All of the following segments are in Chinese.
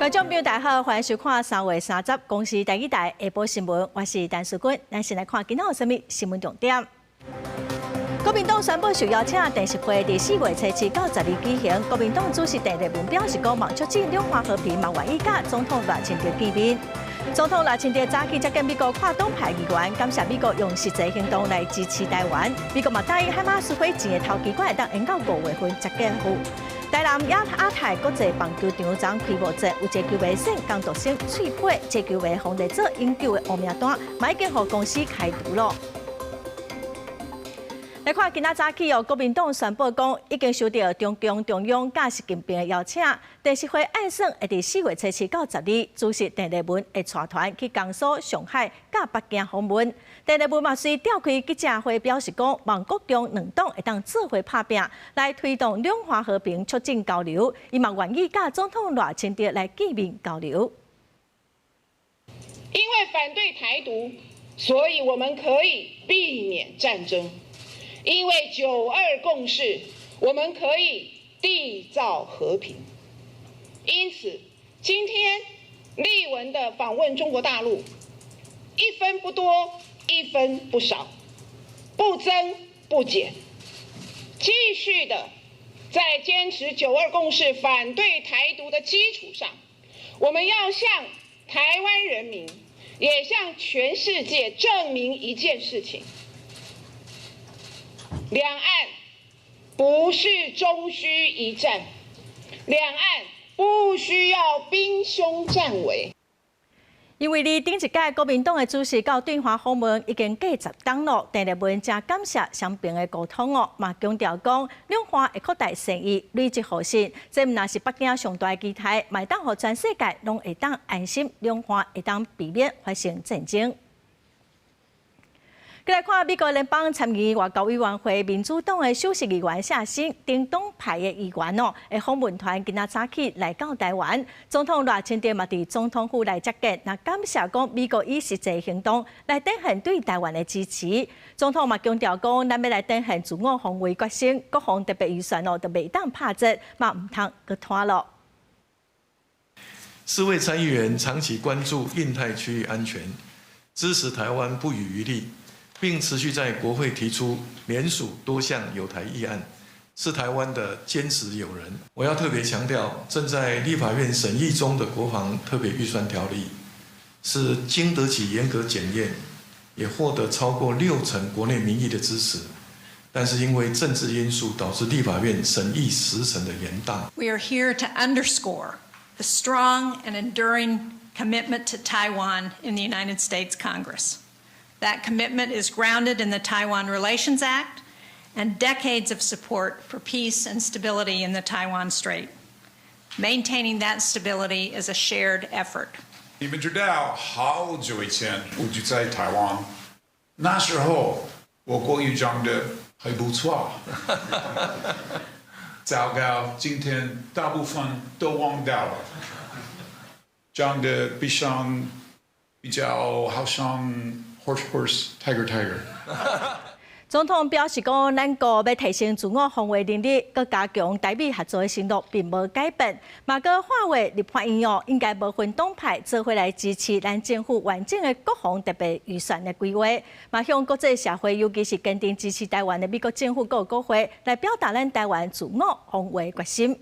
观众朋友大家好，欢迎收看3月30公视第一台下晡新闻，我是陈淑君。咱先来看今仔有啥物新闻重点。国民党宣布受邀请电视会伫4月7到12举行。国民党主席陈立文表示讲，望促进两岸和平，嘛愿意甲总统赖清德见面。总统赖清德早起接见美国跨党派议员，感谢美国用实际行动来支持台湾。美国嘛答应哈马斯会前的头期款会当延到5月份才结束。台南亚太国际棒球场昨开幕战，有一球卫星刚夺胜翠配，这球为红地者永久的黑名单，嘛已经互公司开除了。来看今仔早起国民党宣布讲，已经收到中共中央甲习近平的邀请，电视会按算会伫4月7到12，主席陈立文会带团去江苏、上海、甲北京访问。陈立文嘛随召开记者会表示讲，望国中两党会当做伙拍拼，来推动两岸和平，促进交流。伊嘛愿意甲总统赖清德来见面交流。因为反对台独，所以我们可以避免战争。因为9·2共识，我们可以缔造和平。因此，今天立文的访问中国大陆，一分不多，一分不少，不增不减，继续的在坚持9·2共识、反对台独的基础上，我们要向台湾人民，也向全世界证明一件事情。两岸不是终须一战，两岸不需要兵凶战危。因为离顶一届国民党的主席到对华访问已经过10天了，陈立文正感谢双边的沟通嘛强调讲两岸会扩大善意，累积互信。这毋但是北京上大的期待，嘛会当互全世界拢会当安心，两岸会当避免发生战争。再来看美国联邦参议外交委员会民主党的首席议员谢新，顶党派的议员的访问团今仔早起来到台湾，总统赖清德嘛伫总统府来接见，那感谢讲美国以实际行动来展现对台湾的支持。总统嘛强调讲，咱要来展现自我防卫决心，国防特别预算就袂当拍折，嘛唔通搁拖落。4位参议员长期关注印太区域安全，支持台湾不遗余力。并持续在国会提出联署多项友台议案，是台湾的坚实友人。我要特别强调，正在立法院审议中的国防特别预算条例，是经得起严格检验，也获得超过60%国内民意的支持。但是因为政治因素，导致立法院审议时程的延宕。We are here to underscore the strong and enduring commitment to Taiwan in the United States Congress. That commitment is grounded in the Taiwan Relations Act and decades of support for peace and stability in the Taiwan Strait. Maintaining that stability is a shared effort. 你们知道，好久以前我就在台湾，那时候我国语讲得还不错。糟糕，今天大部分都忘掉了，讲得比较好像。Horse, tiger, tiger. 总统表示讲，咱国要提升自我防卫能力，佮加强台美合作的承诺，并无改变。嘛，佮化为立法院应该无分党派做伙来支持咱政府完整的国防特别预算的规划。嘛，向国际社会，尤其是坚定支持台湾的美国政府佮国会，来表达咱台湾自我防卫决心。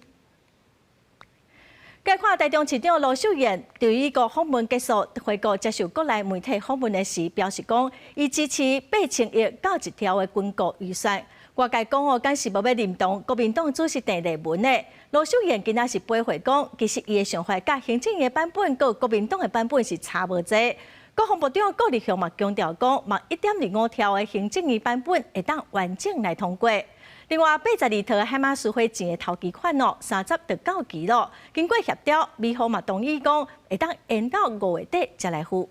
该看台中市长罗秀燕对于个访问结束回国接受国内媒体访问的时，表示讲，伊支持8000亿到1条的军购预算。我该讲敢是无要认同国民党主席陈立文的。罗秀燕今仔是背回讲，其实伊的想法甲行政院版本佮国民党的版本是差无济。国防部长郭立雄嘛强调讲，嘛1.25条的行政院版本会当完整来通过。另外，82套海马斯会前的头期款30就到期了。经过协调，美方嘛同意讲会当延到5月底才来付。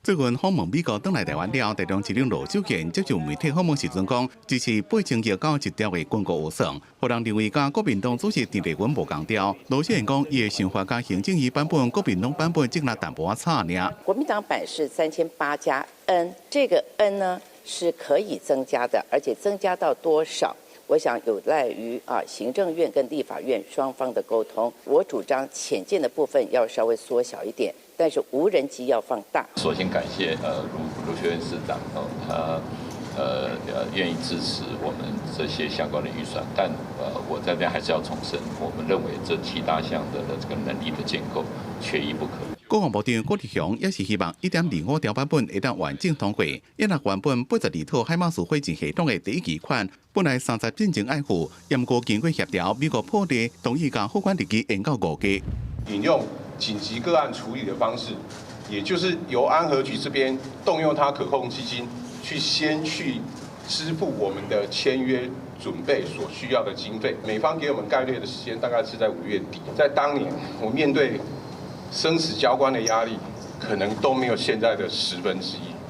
最近访问美国返来台湾了，台中市长罗秀燕接受媒体访问时阵讲，支持8000亿到1条的军购预算，互人认为甲国民党主席陈立文无共调。罗秀燕讲，伊的想法甲行政院版本、国民党版本只那淡薄仔差尔。国民党版是3800加 N， 这个 N 呢是可以增加的，而且增加到多少？我想有赖于行政院跟立法院双方的沟通。我主张浅见的部分要稍微缩小一点，但是无人机要放大。首先感谢卢学院市长他愿意支持我们这些相关的预算，但我这边还是要重申，我们认为这7大项的这个能力的建构缺一不可。国防部长郭立雄也是希望1.25条版本会当完整通过，因为原本82套海马斯火箭系统的第1期款本来30进前爱护，不过经过协调，美国破例同意将货款日期延到5个。引用紧急个案处理的方式，也就是由安和局这边动用它可控基金先去支付我们的签约准备所需要的经费。美方给我们概略的时间大概是在5月底，在当年我面对生死交关的压力，可能都没有现在的1/10。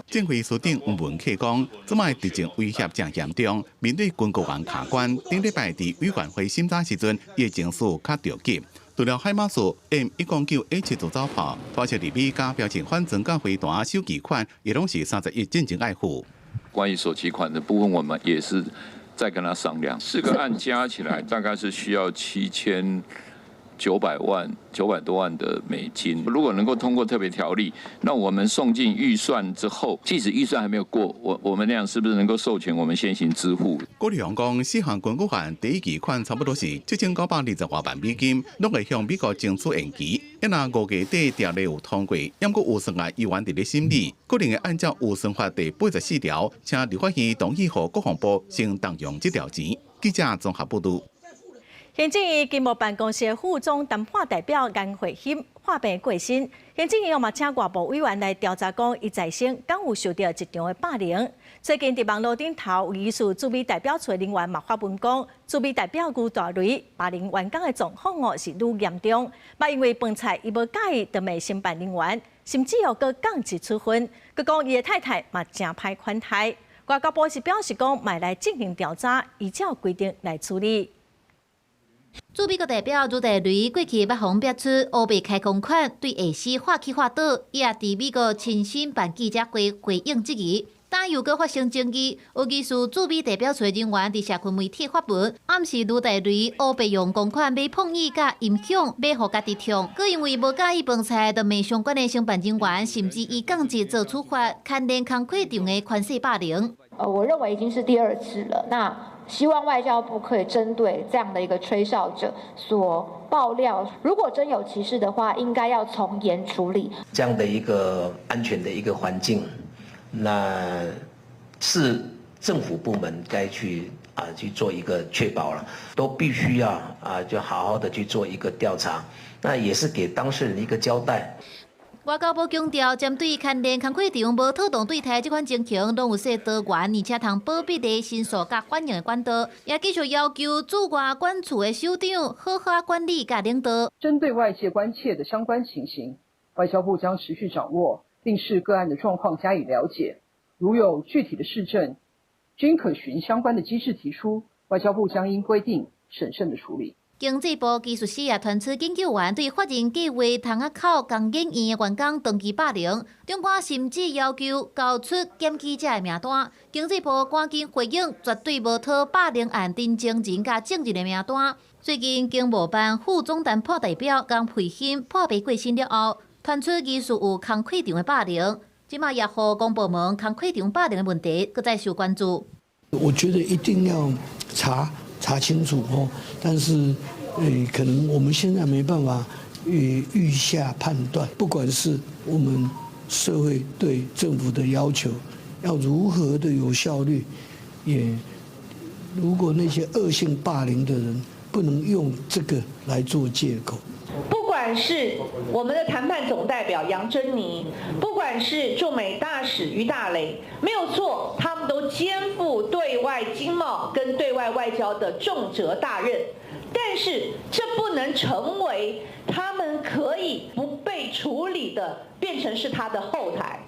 政会司长吴文启讲，这摆敌情威胁正严重，面对军国员卡关，顶礼拜伫委员会审查时阵，伊的情绪较着急。除了海马斯 M109A7 主造炮，发射入米加标签反增加飞弹首期款，也拢是31进前爱护。关于首期款的部分，我们也是在跟他商量，4个案加起来大概是需要7900多万的美金。如果能够通过特别条例，那我们送进预算之后，即使预算还没有过，我们那样是不是能够授权我们先行支付？郭立雄讲，4项军购案第1期款差不多是7920多万美金，拢会向美国争取延期。因那5月底条例有通过，不过有算案议员伫咧审理，可能会按照预算法第84条，请立法院同意予国防部先动用这条钱。记者综合报道。行政院经贸办公室的副总谈判代表颜慧欣患病过身，行政院嘛请外部委员来调查，讲伊在生敢有受到一场的霸凌。最近伫网络顶头有疑似驻美代表处人员嘛发文讲，驻美代表吴大雷霸凌员工的状况是愈严重，嘛因为饭菜伊无介意，就骂承办人员，甚至有个降级处分。佮讲伊的太太嘛真歹款待。外交部是表示讲，卖来进行调查，依照规定来处理。驻美国代表朱大雷过去捌方逼出乌白开公款，对下司话起话倒，伊也伫美国亲身办记者会回应质疑。但又搁发生争议，有疑似驻美代表处人员伫社群媒体发文，暗示朱大雷乌白用公款买碰意甲音响，买互家己听，佮因为无介意饭菜，就骂相关的承办人员，甚至以降级做处罚，牵连工课场的权势霸凌。我认为已经是第2次了。那希望外交部可以针对这样的一个吹哨者所爆料，如果真有歧视的话，应该要从严处理。这样的一个安全的一个环境，那是政府部门该去做一个确保了，都必须要就好好的去做一个调查，那也是给当事人一个交代。外交部强调，针对牵连工课场无妥当对待这款情形，拢有设多元而且通保密的申诉甲反映的管道，也继续要求驻外管处的首长好好管理甲领导。针对外界关切的相关情形，外交部将持续掌握，并视个案的状况加以了解。如有具体的事证，均可循相关的机制提出，外交部将依规定审慎的处理。经济部技术司也传出研究员对法人计划塘仔口工研院的员工长期霸凌，中官甚至要求交出检举者的名单。经济部赶紧回应，绝对无讨霸凌案真正人甲证人的名单。最近经贸办副总谈判代表江培欣破病过身了后，传出疑似有工课场的霸凌，即马也互公部门工课场霸凌的问题搁再受关注。我觉得一定要查清楚哦，但是可能我们现在没办法预下判断。不管是我们社会对政府的要求要如何的有效率，也如果那些恶性霸凌的人不能用这个来做借口。不管是我们的谈判总代表杨珍妮，不管是驻美大使于大雷，没有错，他们都肩负对外经贸跟对外外交的重责大任，但是这不能成为他们可以不被处理的，变成是他的后台。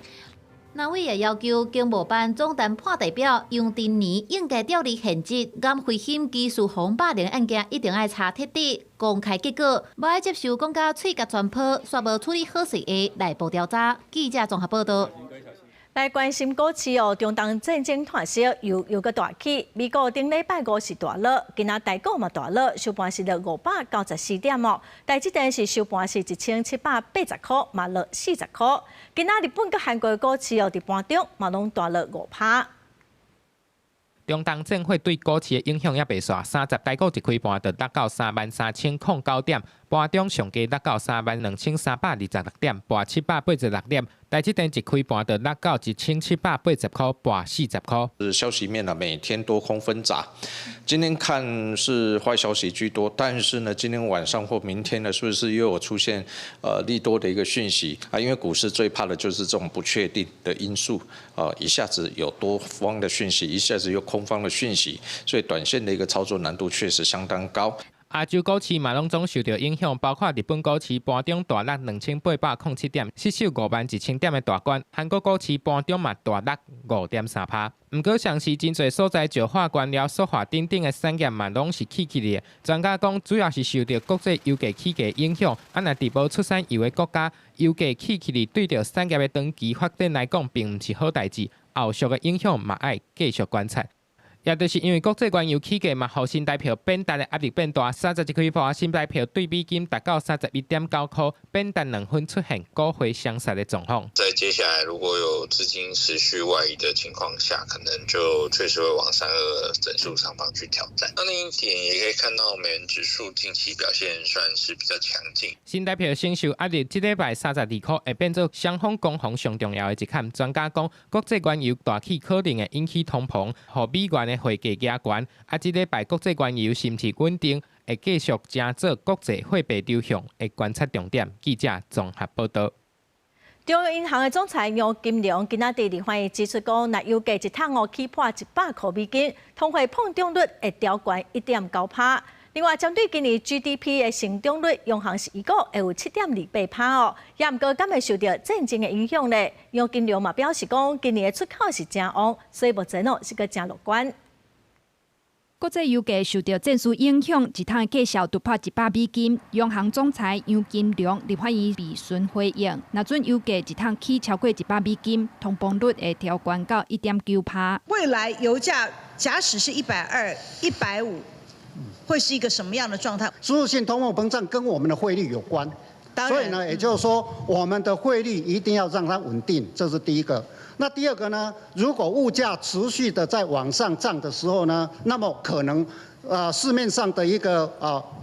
南委也要求经贸办总谈判代表杨振年应该调离现职，甘回审技术防霸凌案件一定要查彻底、公开结果，无爱接受讲甲喙角全破、煞无处理好势的内部调查。记者综合报道。来关心股市哦，中东战争团烧又有个大起，美国顶礼拜五是大落，今仔台股嘛大落，收盘是594点哦，台积电是收盘是1780块，嘛落40块。今仔日本佮韩国的股市哦，伫盘中嘛拢大落5%。中东战火对股市的影响也袂煞，30台股一开盘就达到33009点，盘中上加达到32326点，盘786点。台积电一开盘就达到1780块，盘40块。是消息面呢，每天多空纷杂。今天看是坏消息居多，但是呢，今天晚上或明天呢，是不是又有出现利多的一个讯息啊？因为股市最怕的就是这种不确定的因素一下子有多方的讯息，一下子又空方的讯息，所以短线的一个操作难度确实相当高。亚洲股市嘛拢总受到影响，包括日本股市盘中大落2807点，失守51000点的大关；韩国股市盘中嘛大落5.3%。不过，上市真侪所在石化、原料、塑化等等的产业嘛拢是起的。专家讲，主要是受到国际油价起价影响，若地无出产油的国家，油价起的对着产业的长期发展来讲，并不是好代志。后续的影响嘛爱继续观察。也就是因为国际原油起价嘛，互新台票变值的压力变大，31开盘新台票对美金达到31.9块，变值2分出现高回相杀的状况。在接下来如果有资金持续外移的情况下，可能就确实会往32整数上方去挑战。那另一点也可以看到，美元指数近期表现算是比较强劲。新台票承受压力，这礼拜32块会变做双方攻防上重要的一坎。专家讲，国际原油大起可能会引起通膨，和美元汇价加悬，这礼拜国际原油是不是稳定，会继续正做国际货币流向的观察重点。记者综合报道。中央银行的总裁杨金龙今仔日伫会议指出讲，若油价一桶起破100块美金，通货膨胀率会调悬1.9%。另外，针对今年 GDP 的成长率，央行是预估会有7.28%哦。也毋过，敢会受到战争的影响呢？杨金龙嘛表示讲，今年的出口是真旺，所以目前是个真乐观。国际油价受到战事影响，一桶价小突破100美金。央行总裁杨金龙立法院备询回应，若准油价一桶起超过100美金，通膨率会调悬到1.9%。未来油价假使是120、150，会是一个什么样的状态？输入性通货膨胀跟我们的汇率有关，所以呢，也就是说，我们的汇率一定要让它稳定，这是第一个。那第二个呢？如果物价持续的在往上涨的时候呢，那么可能市面上的一个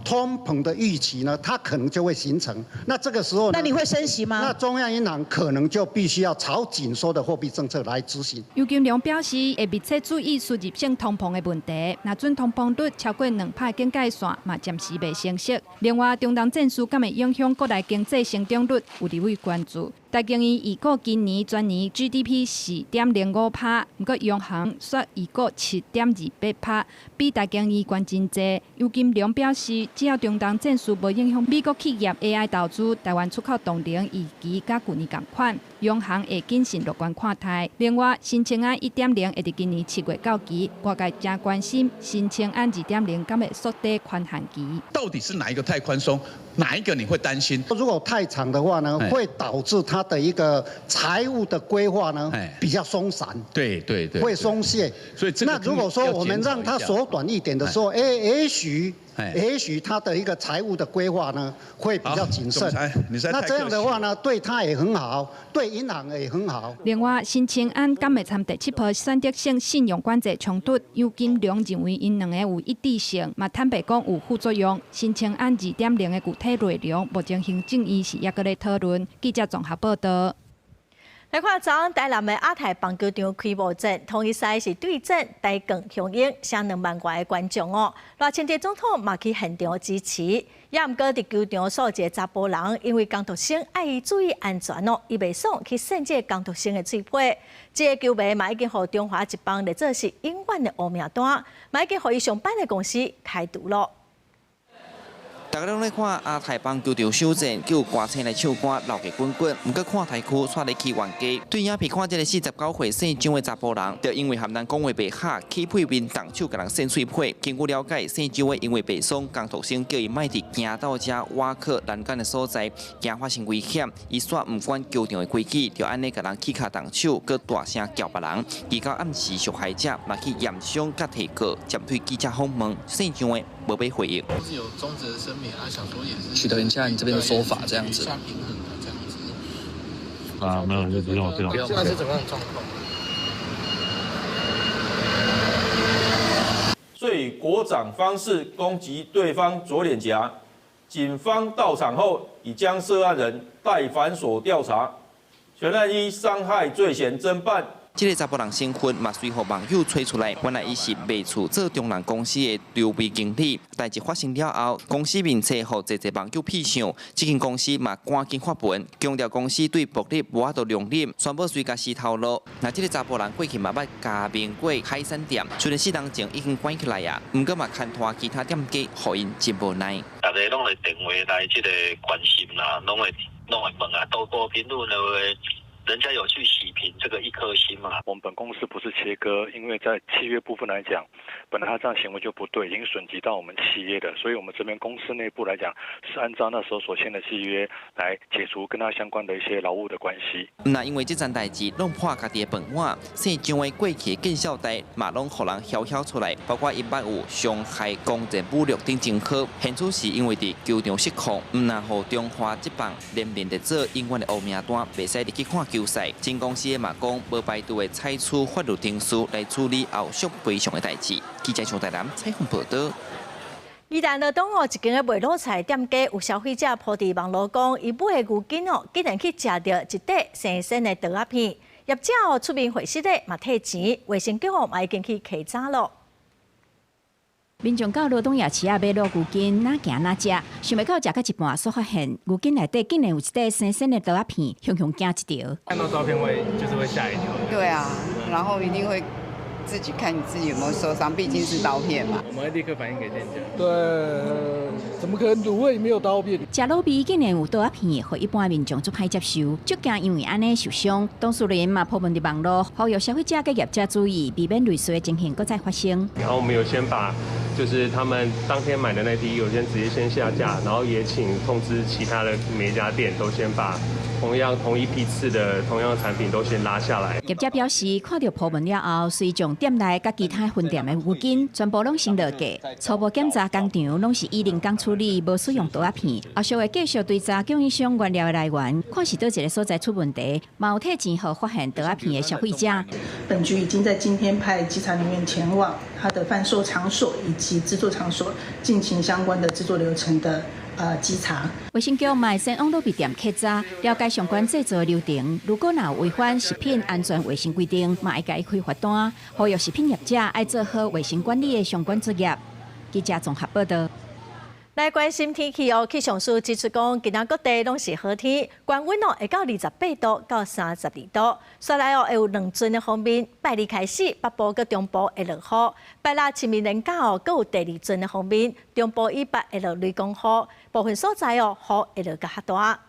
通膨的预期呢，它可能就会形成。那这个时候呢，那你会升息吗？那中央银行可能就必须要朝紧缩的货币政策来执行。杨金龙表示，会密切注意输入性通膨的问题。若准通膨率超过2%警戒线，嘛暂时未升息。另外，中东战事敢会影响国内经济成长率，有立委关注。台经院预估今年全年 GDP 4.05%，不过央行说预估7.28%，比台经院悬真济。杨金龙表示，只要中东战事无影响美国企业 AI 投资，台湾出口动能预期甲去年同款，央行会谨慎乐观看待。另外，新青安1.0会伫今年7月到期，外界正关心新青安2.0敢会缩短宽限期。到底是哪一个太宽松？哪一个你会担心？如果太长的话呢，会导致它的一个财务的规划呢比较松散，对，会松懈。所以那如果说我们让它缩短一点的时候，也许它的一个财务的规划呢会比较谨慎。那这样的话呢，对它也很好，对银行也很好。另外，新青安敢会参第7波选择性信用管制冲突？杨金龙认为因两个有一致性，嘛坦白讲有副作用。新青安2.0的具体内容，目前行政院是也搁咧讨论。记者综合报道。来看昨晚台南的亚太棒球场开幕战，同一赛是对阵台港雄鹰，上2万外的观众哦。赖清德总统嘛去现场支持，也毋过伫球场数一个查甫人，因为工读生爱伊注意安全哦，伊袂爽去扇这工读生的嘴皮。这个球迷嘛已经互中华职棒列做是永远的黑名单，嘛已经互伊上班的公司开除了。大家拢在看亚太棒球场首战，叫歌星来唱歌，闹个滚滚。唔过看台区煞咧去冤家，对影片看这个49岁姓张的查甫人，就因为含人讲话白客，起配面动手甲人扇碎皮。经过了解，姓张的因为白爽，工读生叫伊莫伫行到遮挖克栏杆的所在，惊发生危险，伊煞唔管球场的规矩，就安尼甲人起骹动手，佮大声叫别人。而到暗时，受害者嘛去验伤甲提告，针对记者访问，姓张的无被回应。是有终止的声明，想说也是取得一下你这边的说法，这样子。下平衡的这样子。啊，没有，就这种。现在是怎么样的状况？所以国掌方式攻击对方左脸颊，警方到场后已将涉案人带反所调查，全案依伤害罪嫌侦办。这个查甫人身份嘛，随后网友吹出来，原来伊是卖厝做中人公司的刘备经理。代志发生了后，公司面册互侪网友翕相，这间公司嘛赶紧发文，强调公司对暴力无法度容忍，宣布随家私透露。那这个查甫人过去嘛捌加盟过海鲜店，虽然4年前已经关起来啊，不过嘛牵拖其他店家，互因真无奈。大家拢会电话来这个关心啦，拢会问啊，多多评论的话。人家有去洗屏这个1颗星嘛？我们本公司不是切割，因为在契约部分来讲，本来他这样行为就不对，已经损及到我们企业的，所以我们这边公司内部来讲，是按照那时候所签的契约来解除跟他相关的一些劳务的关系。那因为这件代志弄破家己的饭碗，姓张的过去见效代嘛拢互人晓出来，包括伊捌有伤害、公然侮辱等情科。现此是因为伫球场失控，唔那互中华职棒连面的做永远的黑名单，袂使入去看球赛。新公司的嘛讲，无排除会采取法律程序来处理后续赔偿的代志。记者邱台南采访报道。宜兰的东澳一间的卖卤菜店家有消费者抛伫网络讲，伊买的牛筋竟然去食到一块生生的刀仔片，业者出面回息的嘛退钱，卫生局嘛已经去稽查咯。民众到罗东夜市买卤牛筋，哪行哪食，想袂到食到一半，所发现牛筋内底竟然有一块生生的刀仔片，凶惊一条。看到照片会吓一跳。对啊，然后一定会自己看你自己有没有受伤，毕竟是刀片嘛。我们会立刻反映给店家。对，怎么可能卤味没有刀片？食卤味竟然有刀仔片，互一般民众做歹接受，足惊因为安尼受伤。当事人嘛铺文伫网络，呼吁消费者跟业者注意，避免类似的情形再发生。然后我们有先把就是他们当天买的那批，有先直接先下架，然后也请通知其他的每一家店都先把同一批次的同样的产品都先拉下来。业者表示，看到铺文了后，随将店内甲其他分店的牛筋全部拢先落架，初步检查工厂拢是以人工处理，无使用刀仔片。后续会继续追查供应商原料的来源，看是倒一个所在出问题，嘛有退钱后发现刀仔片的消费者。本局已经在今天派稽查人员前往他的贩售场所以及制作场所进行相关的制作流程的稽查。卫生局嘛先往路边店稽查，了解相关制作流程。如果有违反食品安全卫生规定，嘛会解开罚单。呼吁食品业者爱做好卫生管理的相关作业。记者综合报道。来关心天气哦，气象署指出讲，今仔各地拢是好天，高温会到28度到32度。再来会有2阵的风面，拜日开始北部佮中部会落雨，拜六清明连假佮有第2阵的风面，中部以北会落雷公雨，部分所在雨会落较大。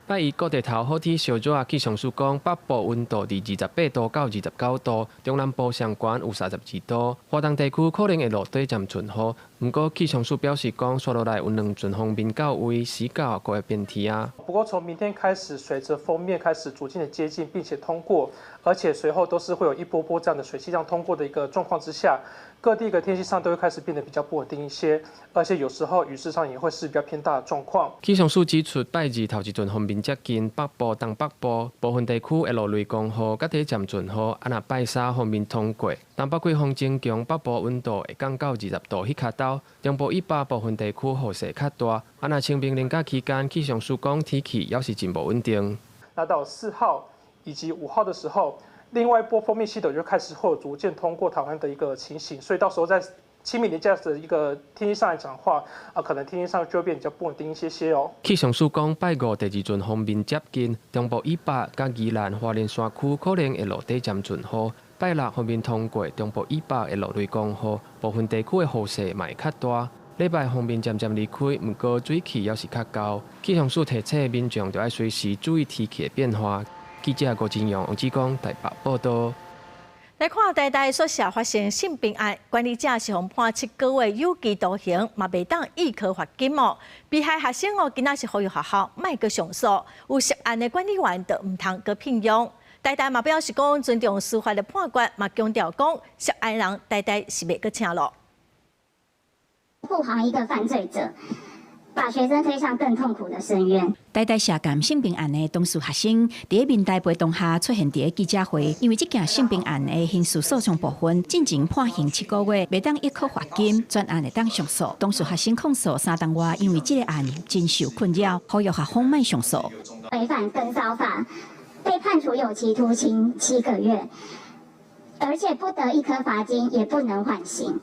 拜一各地头好天烧热，气象署讲北部温度伫28度到29度，中南部上悬有32度，华东地区可能会落短暂春雨。不过气象署表示讲，接落来有2阵风面到位，时间各会变天啊。不过从明天开始，随着锋面开始逐渐的接近，并且通过，而且随后都是会有一波波这样的水汽这样通过的一个状况之下，各地的天气上都会开始变得比较不稳定一些，而且有时候雨势上也会是比较偏大的状况。气象署指出，拜二头一阵风面接近北部、东北部部分地区会落雷公雨，甲短暂阵雨。若拜三风面通过，东北季风增强，北部温度会降到20度迄卡兜，中部以北部分地区雨势较大。若清明连假期间，气象署讲天气也是真不稳定。那到4号以及5号的时候，另外一波锋面系统就开始会有逐渐通过台湾的一个情形，所以到时候在清明连假的一个天气上来讲的话，可能天气上就会变比较不稳定一些哦。气象署讲，拜五第2阵风面接近，中部以北、甲宜兰花莲山区可能会落短暂阵雨。拜六风面通过，中部以北会落雷公雨，部分地区的雨势嘛会较大。礼拜方面渐渐离开，不过水汽也是较高。气象署提醒民众要随时注意天气的变化。记者郭金阳、王志光台北报道。来看台大所社发生性病案，管理者是被判7个月有期徒刑，嘛袂当易科罚金哦。被害学生今仔是呼吁学校莫阁上诉，有涉案的管理员就唔通阁聘用。台大嘛表示讲尊重司法的判决，嘛强调讲涉案人台大是袂阁请咯。护航一个犯罪者，把学生推向更痛苦的深渊。台大社监性病案的当事学生，伫面台陪同下出现伫记者会，因为这件性病案的刑事诉讼部分进前判刑7个月，袂当易科罚金，专案会当上诉。当事学生控诉3档外，因为这个案真受困扰，呼吁学方莫上诉。违反跟骚法，被判处有期徒刑7个月，而且不得易科罚金，也不能缓刑。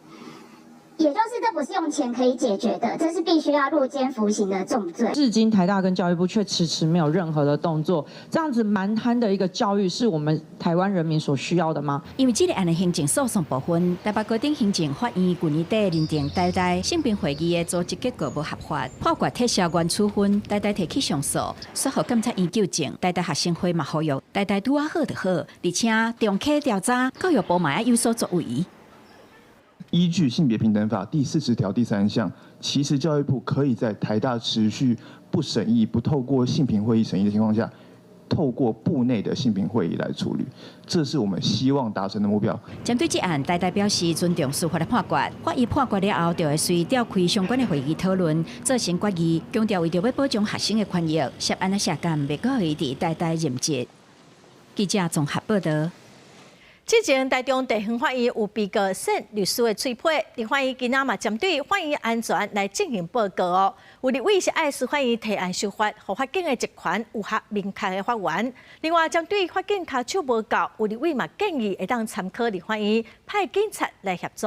也就是这不是用钱可以解决的，这是必须要入监服刑的重罪。至今台大跟教育部却迟迟没有任何的动作，这样子蛮憨的一个教育，是我们台湾人民所需要的吗？因为这个案的行政诉讼部分，台北高等行政法院去年底认定台大性病会议的组织结果无合法，判决替社员处分，台大提起上诉，说予检察院纠正。台大学生会嘛呼吁台大拄好就好，而且重启调查，教育部嘛要有所作为。依据性别平等法第40条第3项，其实教育部可以在台大持续不审议、不透过性平会议审议的情况下，透过部内的性平会议来处理，这是我们希望达成的目标。针对这案，台大表示尊重司法的判决，法院判决了后，就会随召开相关的会议讨论，做成决议，强调为着要保障学生的权益，涉案的社监袂搁伊伫台大任职。记者综合报道。之前台中地方法院有被告沈律师的吹批，立法院今仔嘛针对法院安全来进行报告哦。有立委是爱司法院提案修法，互法警的职权有合明确的法源。另外，针对法警骹手无够，有立委嘛建议会当参考立法院派警察来协助。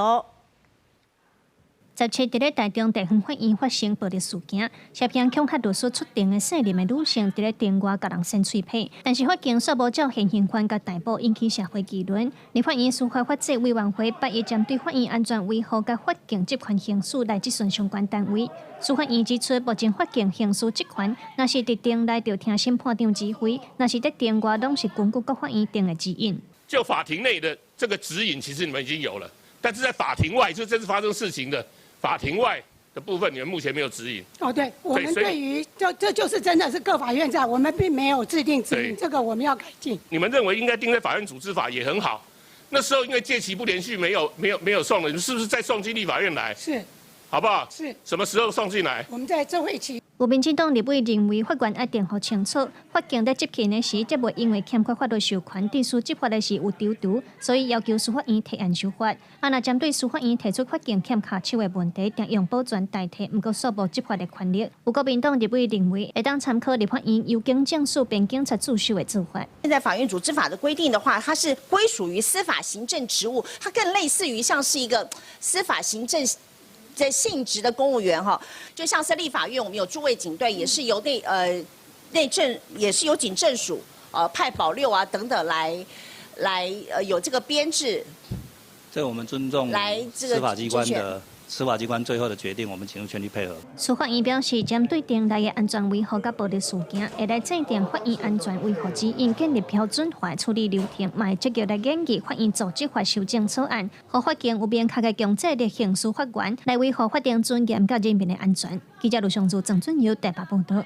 17日台中地方法院发生暴力事件，涉嫌恐吓律师出庭的姓林的女性，伫咧庭外甲人扇嘴皮，但是法警却无照现行犯甲逮捕，引起社会议论。立法院司法法制委员会8日针对法院安全维护甲法警职权行使来质询相关单位。司法院指出，目前法警行使职权，若是伫庭内就听审判长指挥，若是在庭外，拢是根据各法院定的指引。就法庭内的这个指引，其实你们已经有了，但是在法庭外，就真是发生事情的。法庭外的部分，你们目前没有指引。哦，对，我们对于这就是真的是各法院在，我们并没有制定指引，这个我们要改进。你们认为应该定在法院组织法也很好，那时候因为届期不连续，没有送了，你们是不是再送进立法院来？是，好不好？是，什么时候送进来？我们在这会期。有民进党立委认为，法官要定好清楚，法警在执勤的时，则袂因为欠缺法律授权，对司执法的时有丢毒，所以要求司法院提案修法。若针对司法院提出法警欠骹手的问题，定用保全代替，毋过束缚执法的权利。有国民党立委认为，会当参考立法院由警政署变警察自首的做法。现在法院组织法的规定的话，它是归属于司法行政职务，它更类似于像是一个司法行政的性质的公务员哈，就像是立法院，我们有诸位警队，也是由内政，也是由警政署派保六啊等等来有这个编制。这我们尊重司法机关的。司法机关最后的决定，我们请全力配合。司法院表示，针对庭内的安全维护甲暴力事件，会来制定法院安全维护指引，建立标准化处理流程，嘛会积极来研议法院组织法修正草案，让法警有明确的强制力刑事法源，来维护法定尊严甲人民的安全。记者卢尚珠、郑准尧台北报道。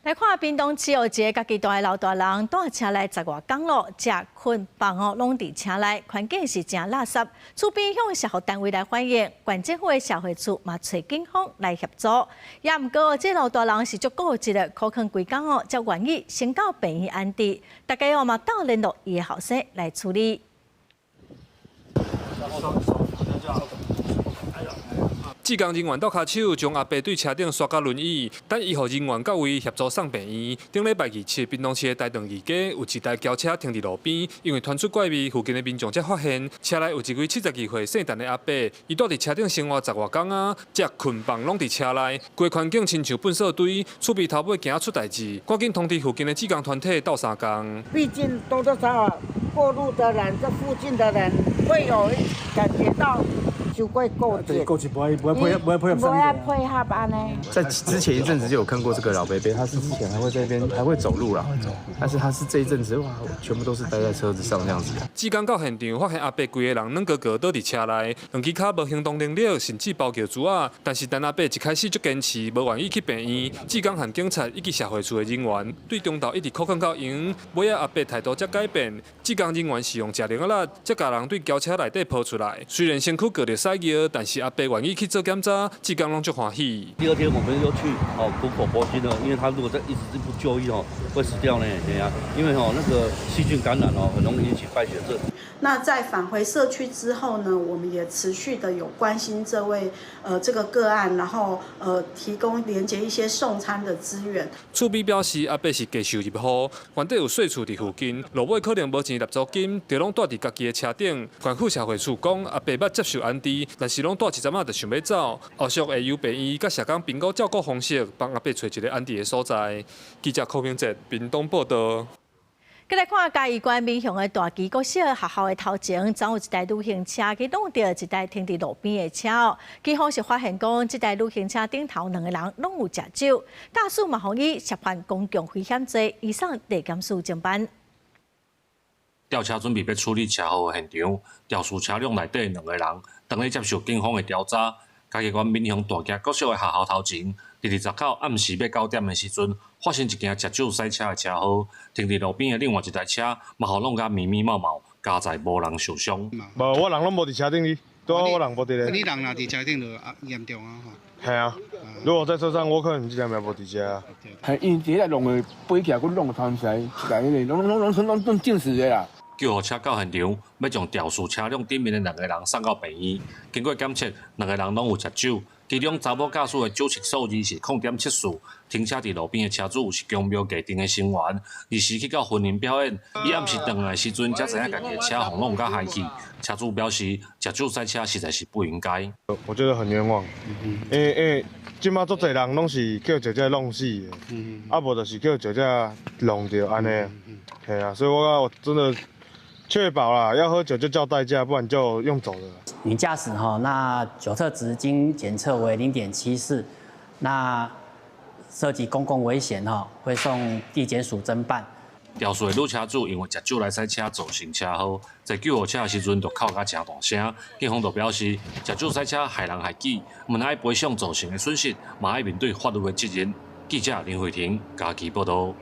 来看屏东七号节，家己大老大人带车来10外公路，食困饭哦，拢伫车内，环境是真垃圾。厝边向社福单位来反映，县政府的社会处嘛找警方来协助。也毋过，这老大人是足固执的，可能规工哦，才愿意先到病院安置。大家哦嘛到联络伊的后生来处理。志工人员倒骹手将阿伯对车顶刷到轮椅，等医护人员到位协助送病院。顶礼拜27日，屏东市的台东二街有一台轿车停伫路边，因为传出怪味，附近的民众才发现车内有一位72岁姓陈的阿伯，伊住伫车顶生活10外公啊，食困饭拢伫车内，规环境亲像粪扫堆，厝边头尾惊出代志，赶紧通知附近的志工团体斗相共。毕竟多多少少过路的人，这附近的人会有感觉到太过固执，固执不爱配合安尼。在之前一阵子就有看过这个老伯伯，他是之前还会在那边还会走路啦，但是他是这一阵子哇，全部都是待在车子上这样子。志刚到现场发现阿伯规个人软高高倒伫车内，两只脚无行动能力，甚至包叫珠啊。但是等阿伯一开始就坚持，无愿意去病院。志刚和警察以及社会处的人员对中岛一直哭抗到赢，尾仔阿伯态度才改变。志刚人员是用食零仔力，才甲人对轿车内底抱出来。虽然身躯割着屎尿，但是阿伯愿意去做检查，志刚拢足欢喜。第二天我们又去补口铂锌了，因为他如果一直不就医会死掉呢。对啊，因为那个细菌感染很容易引起败血症。那在返回社区之后呢，我们也持续的有关心这位这个个案，然后提供连接一些送餐的资源。厝边表示阿伯是假收入户，原底有税厝伫附近，落尾可能无钱纳租金，就拢住伫家己的车顶。县府社会处讲阿伯捌接受安置，但是拢住一阵仔就想要走，后续会由病院甲社工评估照顾方式，帮阿伯找一个安置的所在。记者柯明哲，屏东报道。再来看嘉义县民雄的大基国小学校的头前，总有一台旅行车去弄到一台停伫路边的车。警方是发现讲，这台旅行车顶头两个人拢有食酒，驾驶嘛予以涉犯公共危险罪，移送地检署侦办。吊车准备要处理车祸现场，肇事车辆内底两个人，当咧接受警方的调查。嘉义县民雄大基国小的学校头前，伫20口暗时要9点的时阵，发生一件食酒驶车的车祸，停伫路边的另外一台车，嘛互弄甲密密麻麻，加载无人受伤。无，我人拢无伫车顶哩，对啊，我人无伫咧。你人若伫车顶就严重啊！系啊，如果在车上，我可能即阵也无伫遮啊。系因第一个弄的飞起来，佮弄翻起来，一个迄个拢正死的啦。救护车到现场，要将肇事车辆顶面的两个人送到病院。经过检测，两个人拢有食酒，其中查某驾驶的酒测数字是0.74，停车伫路边的车主是公庙家庭的成员，二时去到婚姻表演，伊暗时回来时阵才知影家己的车互弄甲害去。车主表示，食酒驶车实在是不应该。我觉得很冤枉，因为即马足侪人拢是叫姐姐弄死的，啊无就是叫姐姐弄着安尼，系啊，所以我真的。确保啦，要喝酒就叫代驾，不然就用走的。你驾驶那酒测值经检测为0.74，那涉及公共危险会送地检署侦办。肇事的女车主因为食酒来驶车造成车祸，在救护车的时阵就哭甲真大声，警方就表示食酒驶车害人害己，唔爱赔偿造成的损失，嘛爱面对法律的责任。记者林慧婷嘉义报道。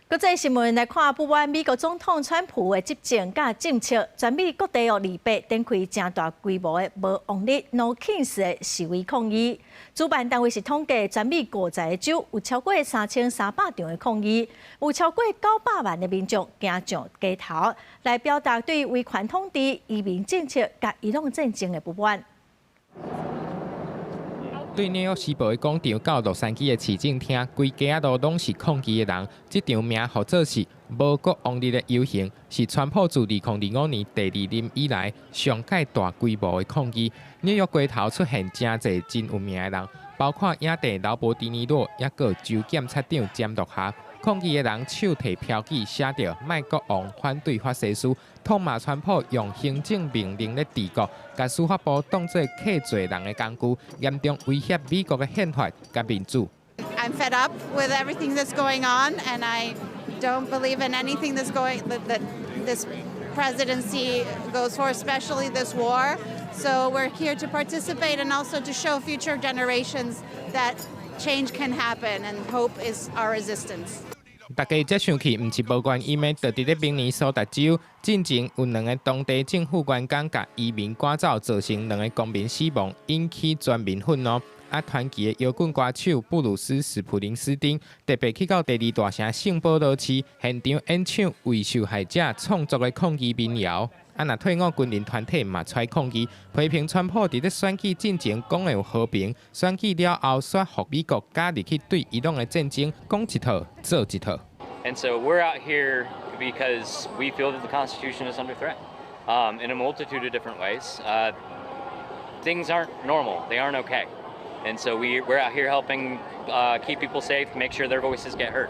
国际新闻来看，不满美国总统川普的执政甲政策，全美各地200展开真大规模的无王力 No Kings 的示威抗议。主办单位是统计，全美50个州有超过3300场的抗议，有超过900万的民众行上街头，来表达对威权统治、移民政策甲伊朗战争的不满。对纽约时报的广场到洛杉矶的市政厅，规街道拢是抗议的人。这场名号做是无国王力的游行，是川普自2025年第2任以来上届大规模的抗议。纽约街头出现真侪真有名的人，包括影帝劳勃迪尼洛，也个州检察长詹洛下。抗议的人手提标语，写着“卖国王，反对法西斯”，痛骂川普用行政命令咧治国，甲司法部当作克罪人的工具，严重威胁美国的宪法甲民主。I'm fed up with everything that's going on, and I don't believe in anything that's that this presidency goes for, especially this war. So we're here to participate and also to show future generations that change can happen, and hope is our resistance. 大家才想起，毋是无关伊们，就伫咧明年苏达州，进前有2个当地政府员工甲移民赶走，造成2个公民死亡，引起全民愤怒。团结的摇滚歌手布鲁斯·史普林斯汀特别去到第2大城圣保罗市现场演唱为受害者创作的抗议民谣。若退伍军人团体嘛出来抗议，批评川普伫咧选举进前讲的有和平，选举了后说服美国加入去对伊朗的战争，讲一套做一套。And so we're out here because we feel that the Constitution is under threat in a multitude of different ways. Things aren't normal; they aren't okay. And so we're out here helping keep people safe, make sure their voices get heard.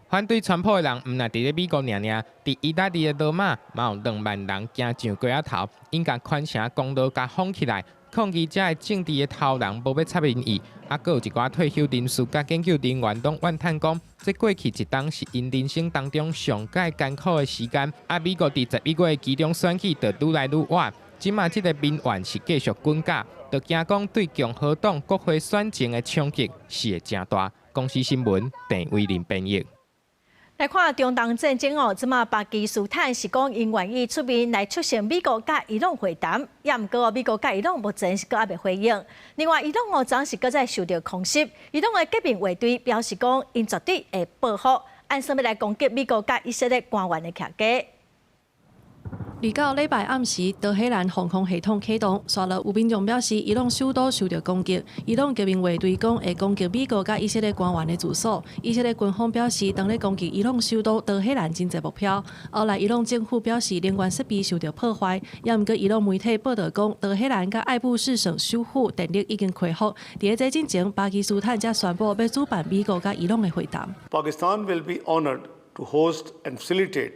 反对川普的人，毋但伫咧美国尔，伫意大利的罗马，嘛有2万人行上街仔头，因甲宽城公路甲封起来，抗议者的政治的头人无要插民意，阁有一寡退休人士甲研究人员拢怨叹讲，这过去一冬是因人生当中上界艰苦的时间。美国伫11月其中选举就愈来愈晚，即马这个民怨是继续滚价，就惊讲对共和党国会选情的冲击是会真大。公司新闻郑威林编译。来看中东战争哦，即马巴基斯坦是讲因愿意出面来出席美国甲伊朗会谈，也毋过美国甲伊朗目前是阁还未回应。另外，伊朗昨是阁在受到空袭，伊朗的革命卫队表示讲，因绝对会报复，按什么来攻击美国甲以色列官员的徛家。到礼拜暗时，德黑兰防空系统启动，刷了有民众表示，伊朗首都受到攻击。伊朗革命卫队讲会攻击美国甲以色列官员的住所。以色列军方表示，当咧攻击伊朗首都德黑兰真侪目标。后来伊朗政府表示，能源设备受到破坏，也毋过伊朗媒体报道讲，德黑兰甲爱布士省首府电力已经恢复。伫这之前，巴基斯坦则宣布要主办美国甲伊朗的会谈。Pakistan will be honored to host and facilitate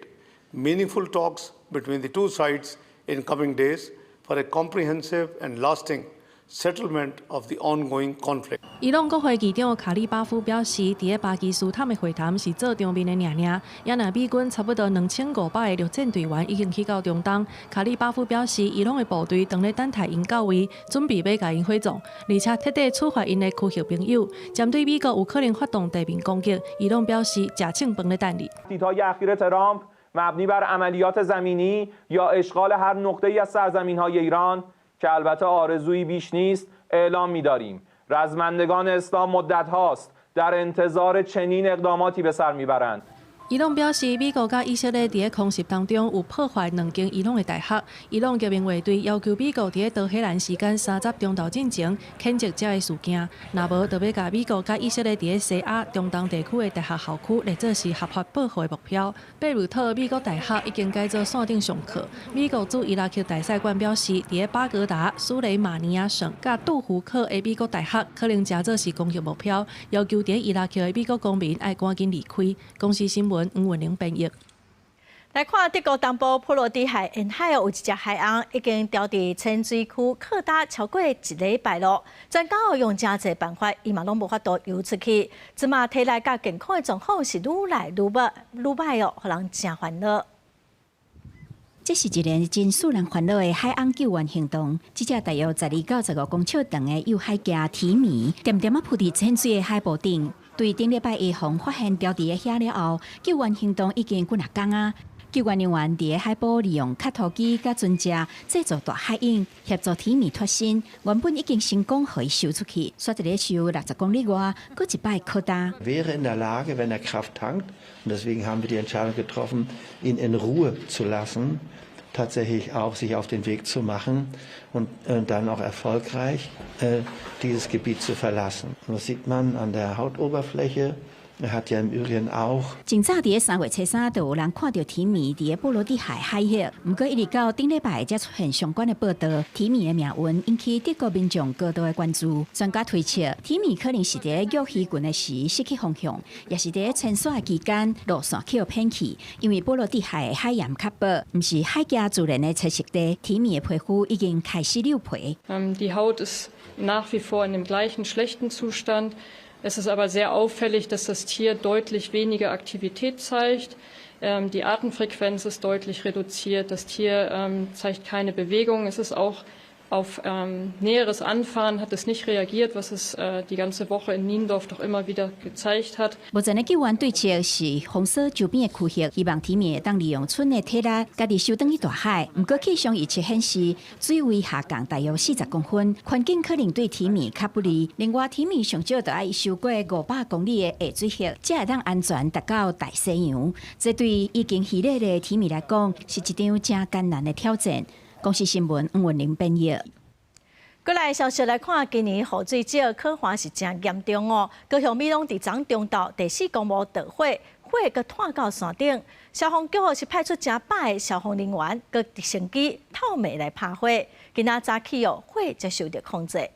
meaningful talks between the two sides in coming days for a comprehensive and lasting settlement of the ongoing conflict. 伊朗国会议长卡利巴夫表示，伫个巴基斯坦的会谈是做正面的尔，也若美军差不多2500个陆战队员已经去到中东。卡利巴夫表示，伊朗的部队当咧等待因到位，准备要甲因火葬，而且彻底处罚因的区域朋友。针对美国有可能发动地面攻击，伊朗表示假庆本咧等你。مبنی بر عملیات زمینی یا اشغال هر نقطه‌ای از سرزمین‌های ایران که البته آرزویی بیش نیست اعلام می‌داریم. رزمندگان اسلام مدت هاست در انتظار چنین اقداماتی به سر می‌برند. 伊朗表示，美国甲以色列伫个空袭当中有破坏2间伊朗的大学。伊朗革命卫队要求美国伫个德黑兰时间30中昼进前谴责这个事件，若无就要甲美国甲以色列伫个西亚、中东地区的大学校区列作是合法保护的目标。贝鲁特美国大学已经改做线顶上课。美国驻伊拉克大使馆表示，伫个巴格达、苏雷马尼亚省甲杜胡克的美国大学可能假做是攻击目标，要求伫伊拉克的美国公民要赶紧离开。公司新闻。吴文玲编译。来看德国东部普罗的海沿海有一只海鸥已经掉伫浅水区靠打超过1礼拜咯。专家用真侪办法，伊嘛拢无法度游出去。即马体内甲健康的状况是愈来愈歹哦，互人真烦恼。这是一个真使人烦恼的海鸥救援行动。这只大约12到15公尺长的幼海鸡提米，点点啊浮伫浅水的海布顶。对顶礼拜1号发现掉伫个遐了后，救援行动已经几啊天啊。救援人员伫个海堡利用卡拖机甲船只制作大海鹰，协助提米脱身。原本已经成功互伊游出去，煞一个游60公里外，搁一摆靠打。Wäre in der Lage, wenn er Kraft tankt, und deswegen haben wir die Entscheidung getroffen, ihn in Ruhe zu lassen, tatsächlich auch sich auf den Weg zu machen und dann auch erfolgreich dieses Gebiet zu verlassen. Und das sieht man an der Hautoberfläche. Er hat ja im Übrigen auch. 真早伫个3月初3，就有人看到提米伫个波罗的海海域，不过一直到顶礼拜才出现相关的报道。提米的命运引起德国民众高度的关注。专家推测，提米可能是伫个玉溪群的时失去方向，也是伫个潜水期间路线去偏去。因为波罗的海的海盐较薄，不是海鸡自然的栖息地，提米的皮肤已经开始溜皮。Die Haut ist nach wie vor in dem gleichen schlechten Zustand. Es ist aber sehr auffällig, dass das Tier deutlich weniger Aktivität zeigt. Die Atemfrequenz ist deutlich reduziert. Das Tier zeigt keine Bewegung. Es ist auch auf näheres Anfahren hat es nicht reagiert, was es die ganze Woche in Niendorf doch immer wieder gezeigt hat. 目前的救援对象是封锁周边的区域，希望提米会当利用船的体力，家己游转去大海。不过气象预测显示，水位下降大约40公分，环境可能对提米较不利。另外，提米上少就要游过500公里的下水域，才会当安全达到大西洋。这对已经稀累的提米来讲，是一场真艰难的挑战。公司新闻吴文玲编译。过来消息来看，今年雨水少，可环是真严重哦。高雄美浓伫昨中昼第4公墓着火，火阁炭到山顶。消防局是派出真百个消防人员，阁直升机透明来拍火。今仔早起哦，火才受到控制。3066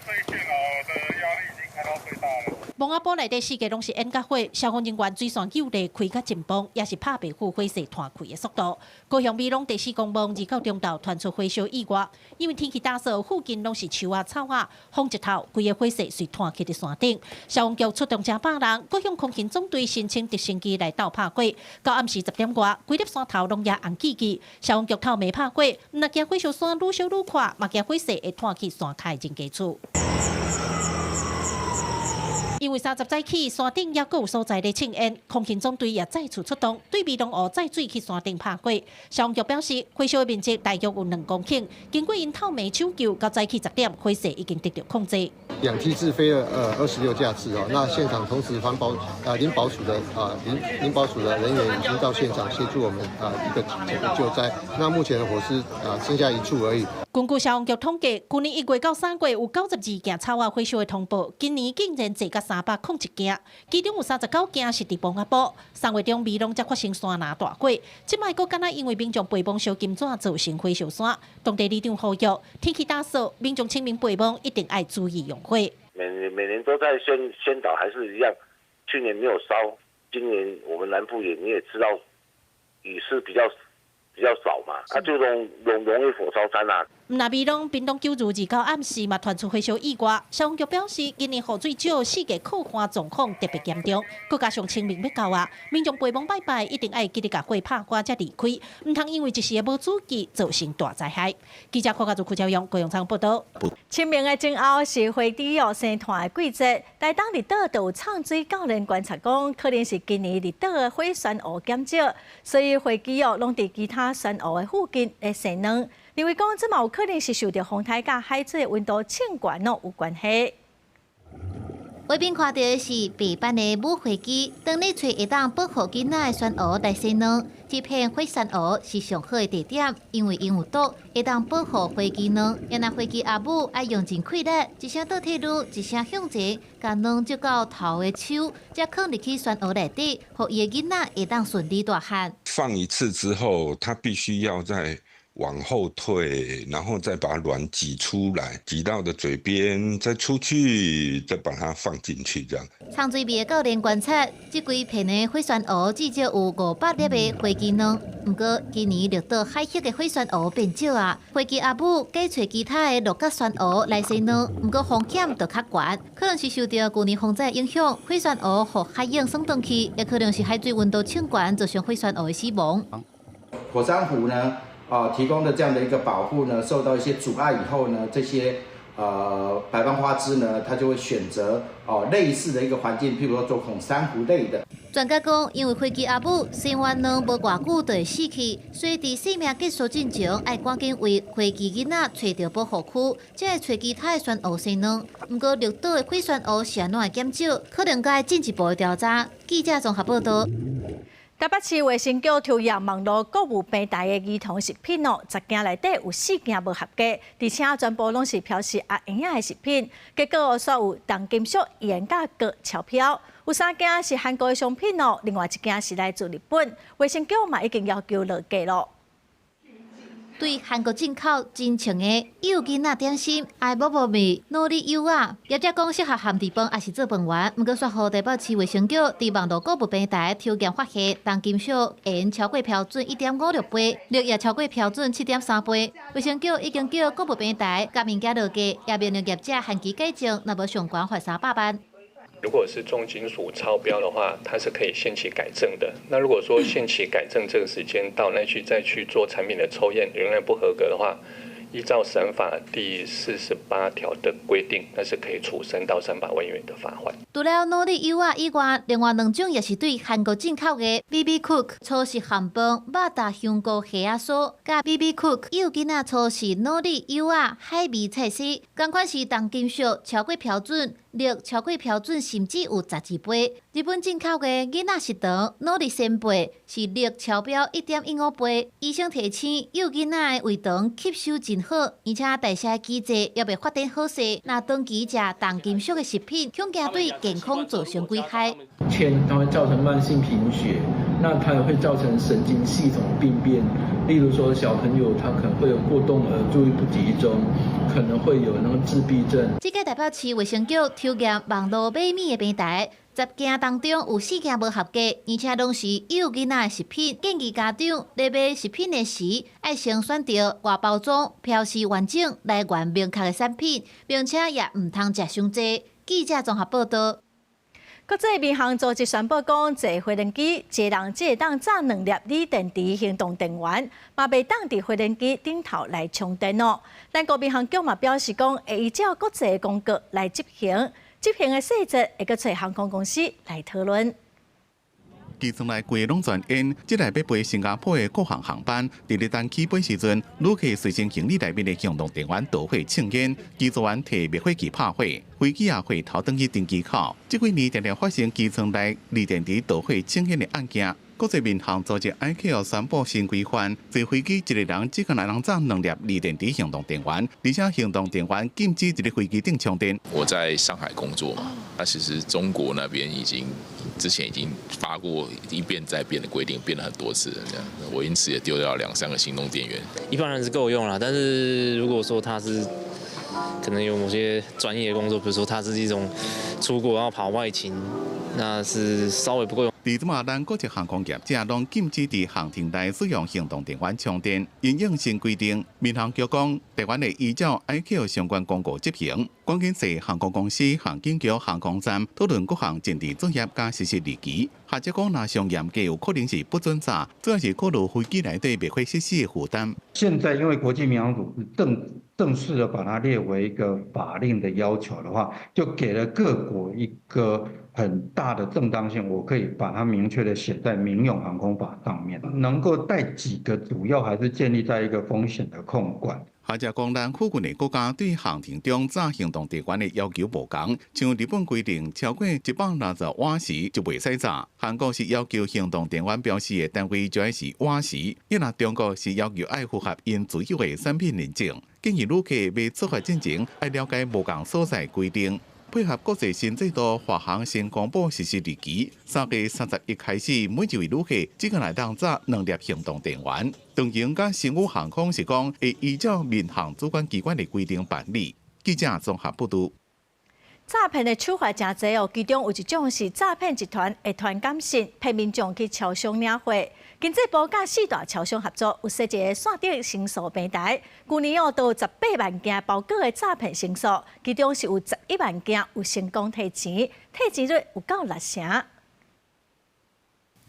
这一线的压力已经开到最大了。蒙阿波内底4个拢是烟甲火，消防人员水线救力开甲紧绷，也是拍白虎火势团开的速度。高雄美浓第4公墓2到中昼传出火烧意外，因为天气打扫，附近拢是树啊草啊，风一透，规个火势随团起伫山顶。消防局出动100人，高雄空勤总队申请直升机来斗拍火。到暗时10点外，规粒山头拢也红记记。消防局透未拍火，毋但惊火烧山愈烧愈快，嘛惊火势会拖去山脚人家厝。因为30早起，山顶也阁有所在咧庆烟，空勤总队也再次出动，对美浓湖载水去山顶拍火。消防局表示，火烧的面积大约有2公顷，经过因透暝抢救，到早起10点，火势已经得到控制。2机自飞了26架次哦，那现场同时林保署的人员已经到现场协助我们一个救灾。那目前的火势剩下1处而已。根据消防局统计，去年1月到3月有92件草瓦火烧的通报，今年竟然增加301件，其中有39件是伫蒙阿波。3月中美浓才发生山拿大火，即摆阁敢若因为民众背蒙烧金纸造成火烧山。当地里长呼吁，天气打扫，民众清明背蒙一定要注意用火。每年都在宣导，还是一样，去年没有烧，今年我们南部你也知道，雨是比较少嘛，就容易火烧山啊。那美浓屏东9日2到暗时嘛传出火烧意外，消防局表示，今年雨水少，4个靠岸状况特别严重，佮加上清明要到啊，民众陪蒙拜拜一定要记得甲火拍挂才离开，唔通因为一时的无注意造成大灾害。记者看家做邱朝阳、高永昌报道。清明的前后是花猪生团的季节，台东离岛就有唱水教练观察讲，可能是今年离岛的火山湖减少，所以花猪拢伫其他山湖的附近来生卵。认为讲，这嘛有可能是受到风台甲海水的温度升高有关系。外边看到的是白斑的母花鸡，当你找会当保护囡仔的山湖来生卵。这片火山湖是上好的地点，因为因有毒，会当保护花鸡卵。也那花鸡阿母爱用尽气力，一声倒退路，一声向前，将卵接到头的手，才放入去山湖内底，让伊的囡仔会当顺利大汉。放一次之后，它必须要再往后退，然后再把卵挤出来，挤到的嘴边，再出去，再把它放进去，这样。长水味的教练观察，这几片的火山湖至少有500粒的花鸡卵。不过今年绿岛海域的火山湖变少啊，花鸡阿母改找其他的陆角山湖来生卵，不过风险就较悬，可能是受到去年风灾影响，火山湖和海洋送动去，也可能是海水温度升高造成火山湖的死亡。火山湖呢？提供的这样的一个保护呢，受到一些阻碍以后呢，这些白斑花枝呢，它就会选择类似的一个环境，譬如说做孔珊瑚类的。专家讲，因为花鸡阿母生完卵无偌久就会死去，所以伫生命结束之前，要赶紧为花鸡囡仔找到保护区，才会找其他的山湖生卵。不过绿岛的火山湖是安怎会减少，可能该进一步的调查。记者综合报道。台北市卫生局抽验网络购物平台的儿童食品10件内底有4件无合格，而且全部拢是标示红营养的食品。结果所有重金属、盐甲铬超标，有3件是韩国的商品另外1件是来自日本。卫生局嘛已经要求落架咯。对韩国进口真情的幼囡仔点心，爱某某味努力柚啊，业者讲适合含地饭，也是做饭员。不过说好台北市卫生局伫网络购物平台抽验发现，重金属盐超过标准1.56倍，铬也超过标准7.3倍。卫生局已经叫购物平台甲物件落架，也命令业者限期改正，若无上悬罚300万。如果是重金属超标的话，它是可以限期改正的。那如果说限期改正这个时间到，再去做产品的抽验仍然不合格的话，依照审法第48条的规定，那是可以处3到300万元的罚款。除了努力柚啊以外，另外2种也是对韩国进口的 BB Cook 粗食汉堡、马达香菇虾仔酥，甲 BB Cook 幼囡仔粗食努力柚啊海味菜丝，同款是重金属超过标准，铬超过标准甚至有12倍。日本进口的囡仔食堂努力鲜贝是铬超标1.15倍。医生提醒，幼囡仔的胃肠吸收真好，而且代谢机制也袂发展好势。那长期食重金属的食品，恐惊对健康造成危害。铅它会造成慢性贫血，那它也会造成神经系统病变，例如说小朋友他可能会有过动儿、注意不集中，可能会有那个自闭症。这个台北市卫生局抽验网络买米的平台，10件当中有4件无合格，而且拢是幼囡仔的食品。建议家长在买食品的时，要先选择外包装、标示完整、来源明确的产品，并且也唔通食伤济。记者综合报道。国际民航组织宣布讲，坐飞轮机，一个人只会当载2粒锂电池行动电源，嘛袂当伫飞轮机顶头来充电哦。咱国民航局嘛表示讲，会依照国际公告来执行，执行的细节会搁找航空公司来讨论。机舱内规个拢全烟，即来要飞新加坡的各项航班，伫咧等起飞时阵，旅客随身行李内面的行动电源导火庆烟，机组员摕灭火器拍火，飞机也会头登去登机口。即几年常常发生机舱内锂电池导火庆烟的案件。国际民航组织 ICAO 宣布新规范，坐飞机一个人只可能载2粒锂电池行动电源，而且行动电源禁止伫咧飞机顶充电。我在上海工作嘛，那其实中国那边之前已经发过一变再变的规定，变了很多次了。这样，我因此也丢掉2、3个行动电源。一般人是够用啦，但是如果说他是可能有某些专业的工作，比如说他是一种出国要跑外勤，那是稍微不够用。伫即马，咱国际航空业者拢禁止伫航厅内使用行动电源充电。因应新规定，民航局讲，台湾会依照 ICAO 相关公告执行。关键是航空公司、航警局、航空站讨论各项政治作业甲实施日期。或者讲，若上严格，有可能是不准载，主要是考虑飞机内底灭火设施的负担。现在因为国际民航组织正式的把它列为一个法令的要求的话，就给了各国一个很大的正当性。我可以把它明确的写在民用航空法上面，能够带几个，主要还是建立在一个风险的控管。或者讲，咱附近的国家对航艇中载行动电源的要求无同，像日本规定超过160瓦时就袂使载，韩国是要求行动电源标示的单位就要是瓦时，亦若中国是要求爱符合因自有的产品认证。建议旅客要出发之前，要了解无同所在规定。配合国际新制度，华航先公布实施日期，3月31开始，每一位旅客只可来当载2粒行动电源。长荣甲新宇航空是讲会依照民航主管机关的规定办理。记者综合报道。诈骗的手法真多哦，其中有一种是诈骗集团会传感信，骗民众去超商领货。经济部甲4大超商合作，有设一个线顶申诉平台。去年哦，都有18万件包裹的诈骗申诉，其中是有11万件有成功退钱，退钱率有到60%。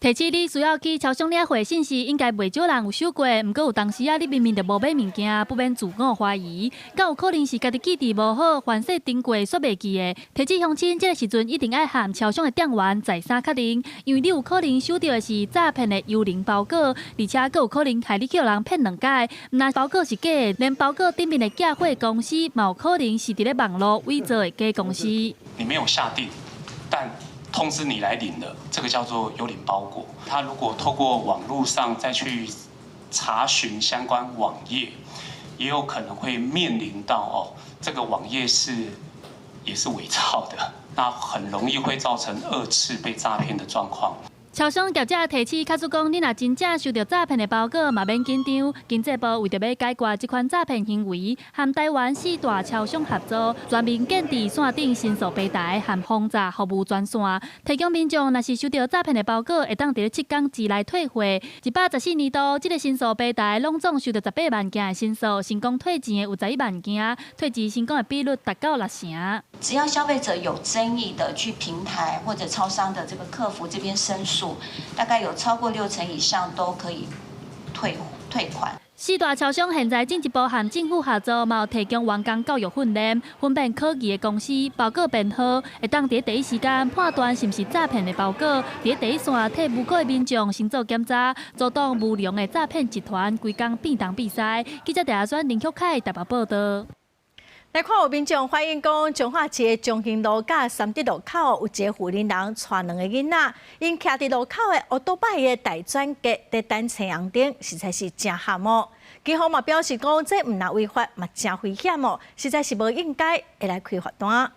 提起你需要去超商领货信息，应该袂少人有收过。毋过有当时你明明就无买物件，不免自我怀疑，敢有可能是家己记忆无好，反正登过煞袂记的。提起乡亲，这个时阵一定要和超商的店员再三确认，因为你有可能收到的是诈骗的幽灵包裹，而且佫有可能害你叫人骗2届。若包裹是假的，连包裹顶面的寄货公司，嘛有可能是伫咧网络伪造的假公司。你没有下定，但通知你来领了，这个叫做幽灵包裹。他如果透过网络上再去查询相关网页，也有可能会面临到这个网页也是伪造的，那很容易会造成2次被诈骗的状况。超商业者提醒，卡出讲，你若真正收到诈骗的包裹，嘛免紧张。经济部为着要解决这款诈骗行为，和台湾4大超商合作，专门建置线顶申诉平台和轰炸服务专线，提供民众若是收到诈骗的包裹，会当伫7天之内退货。114年度，这个申诉平台拢总收到18万件的申诉，成功退钱的有11万件，退钱成功的比率达到60%。只要消费者有争议的，去平台或者超商的这个客服这边申诉，大概有超过60%以上都可以退款。4大超商现在进一步和政府合作，嘛有提供员工教育训练，分辨可疑的公司包裹编号，会当伫第一时间判断是毋是诈骗的包裹，伫第一线替无辜的民众先做检查，阻挡无良的诈骗集团规工变东变西。记者陈选林旭凯台北报道。来看有民众反映讲，彰化市的中兴路甲三德路口有一个妇人人带2个囡仔，因徛伫路口的奥多拜的大转格伫等青红灯，实在是真喊哦。警方嘛表示讲，这毋但违法，嘛真危险哦，实在是无应该会来开罚单。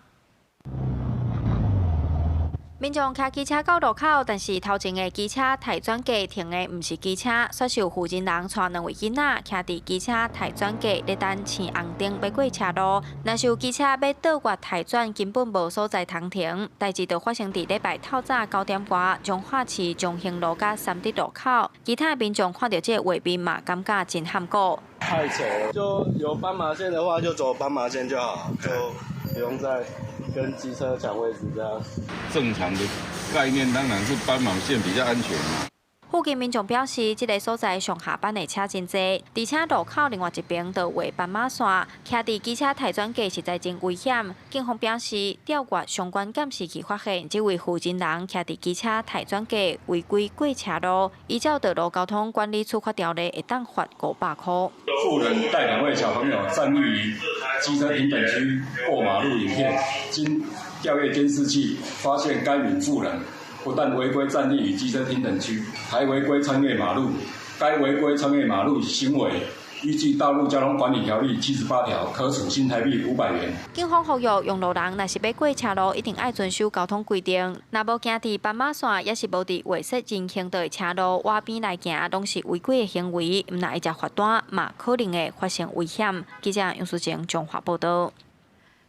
民众骑机车到路口，但是头前的机车提转架停的唔是机车，说是有附近人带2位囡仔徛伫机车提转架咧等青红灯要过车路。若是有机车要倒越提转，根本无所在通停。代志就发生伫礼拜透早9点外，彰化市中兴路甲三德路口，其他民众看到这画面嘛，感觉真喊过。太丑了，就有斑马线的话就走斑马线就好，就不用再跟机车抢位置这样。正常的概念当然是斑马线比较安全嘛。附近民众表示，这个所在上下班的车真多，而且路口另外一边就画斑马线，徛伫机车提转架实在真危险。警方表示，调阅相关监视器发现，这位附近人徛伫机车提转架违规过车路，依照道路交通管理处罚条例，会当罚500块。妇人带2位小朋友站立于机车停等区过马路影片，经调阅监视器，发现该名妇人不但违规站立于机车停等区，还违规穿越马路。该违规穿越马路行为，依据《道路交通管理条例》78条，可处新台币500元。警方呼吁用路人，若是要过车路，一定要遵守交通规定。若无行伫斑马线，也是无伫违设人行道的车路挖边来行，拢是违规的行为。毋但会食罚单，嘛可能会发生危险。记者杨淑晴综合报道。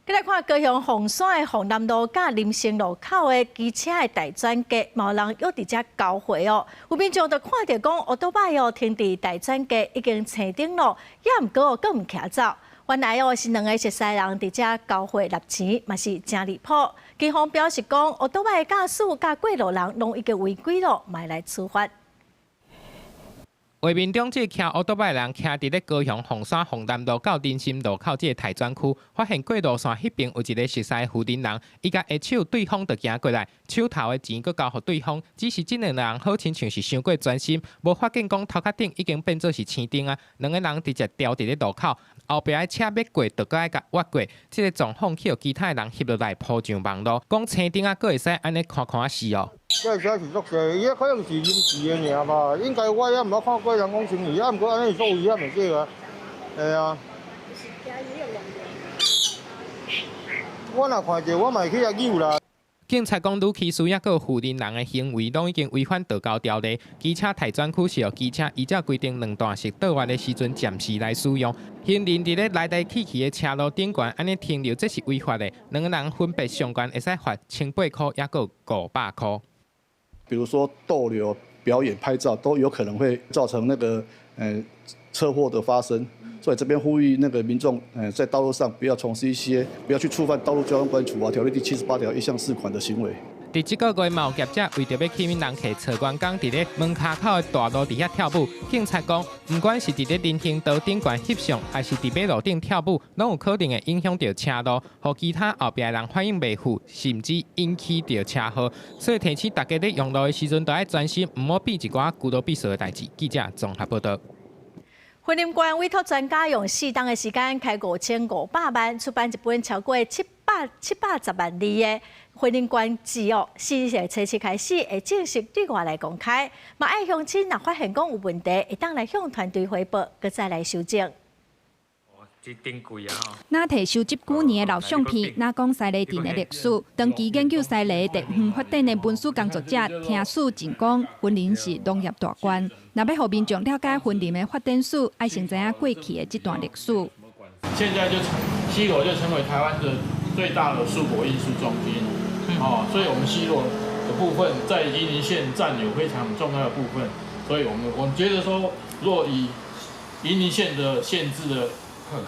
再来看高雄凤山的凤南路甲林森路口的机车的大转架，冇人约伫遮交汇哦。有民众就看到讲，奥多摆哦停伫大转架已经青顶路，也毋过哦，佫毋骑走。原来哦是2个熟悉人伫遮交汇立钱，嘛是真离谱。警方表示讲，奥多摆的驾驶甲过路人拢已经违规了，卖来处罚。画面中，这骑奥多摆的人徛伫咧高雄凤山凤南路到林森路口这个台转区，发现过路线迄边有一个熟悉的附近人，伊甲下手对方就行过来，手头的钱佫交互对方。只是这2个人好亲像是伤过专心，无发现讲头壳顶已经变做是青灯啊！2个人直接掉伫咧路口，后壁的车要过，就该甲挖过。这个状况去互其他的人翕落来，铺上网络，讲青灯啊，佫会使安尼看啊死哦。这车是足济，伊可能是临时的尔吧，应该我也毋捌看过人讲清理，啊，毋过安尼做危险的这个，系啊。我若看着，我嘛会去遐扭啦。警察讲，愈起诉也有附近人的行为，拢已经违反道交条例。机车提转区是由机车依照规定2段式倒弯的时阵暂时来使用。行人伫咧来来去去的车路顶悬安尼停留，这是违法的。2个人分别上悬会使罚1800块，也有500块。比如说逗留、表演、拍照，都有可能会造成那个车祸的发生。所以这边呼吁那个民众，在道路上不要从事一些不要去触犯《道路交通管理处罚条例》第78条1项4款的行为。伫这个月，嘛有业者为着要吸引人客，侧关工伫咧门卡口的大路底下跳舞。警察讲，不管是伫咧人行道顶悬翕相，还是伫马路顶跳舞，拢有可能会影响到车路，互其他后壁的人反应袂赴，甚至引起到车祸。所以提醒大家咧用路的时阵，都要专心，唔好比一寡孤多必死的代志。记者综合报道。婚姻官委托专家用4档的时间开5500万，出版一本超过710万字的婚姻官字哦。4月初7开始会正式对外来公开，嘛爱乡亲若发现讲有问题，会当来向团队汇报，佮再来修正。那摕收集9年的老相片，那讲西雷镇的历史，长期研究西雷地方发展的文书工作者听史真讲，婚姻是农业大关。若要互民众了解婚姻的发展史，爱先知影过去的这段历史。现在西螺就成为台湾的最大的蔬果运输中心，所以我们西螺的部分在宜林县占有非常重要的部分。所以我们觉得说，若以宜林县的县治的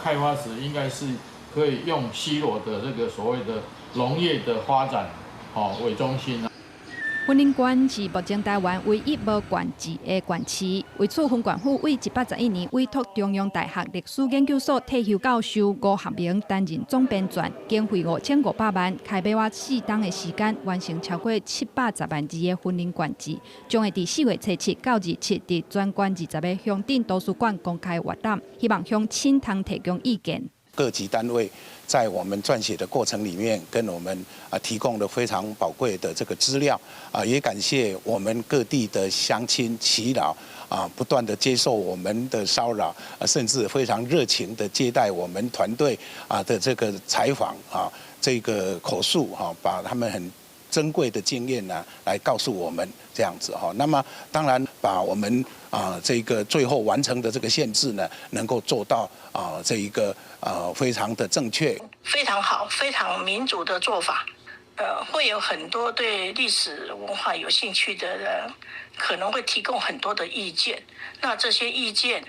开发时，应该是可以用西螺的这个所谓的农业的发展，为中心啊。婚姻馆是目前台湾唯一无馆字的馆区，为此分管府为1811年委托中央大学历史研究所退休教授吴学明担任总编撰，经费5500万，开码我4档的时间，完成超过710万字的婚姻馆字，将会伫4月初7到27伫专馆20个乡镇图书馆公开阅览，希望乡亲通提供意见。各级单位在我们撰写的过程里面，跟我们提供了非常宝贵的这个资料也感谢我们各地的乡亲耆老不断的接受我们的骚扰甚至非常热情的接待我们团队的这个采访这个口述把他们很珍贵的经验呢，来告诉我们这样子哈。那么当然把我们这个最后完成的这个限制呢，能够做到这一个非常的正确，非常好，非常民主的做法。会有很多对历史文化有兴趣的人，可能会提供很多的意见。那这些意见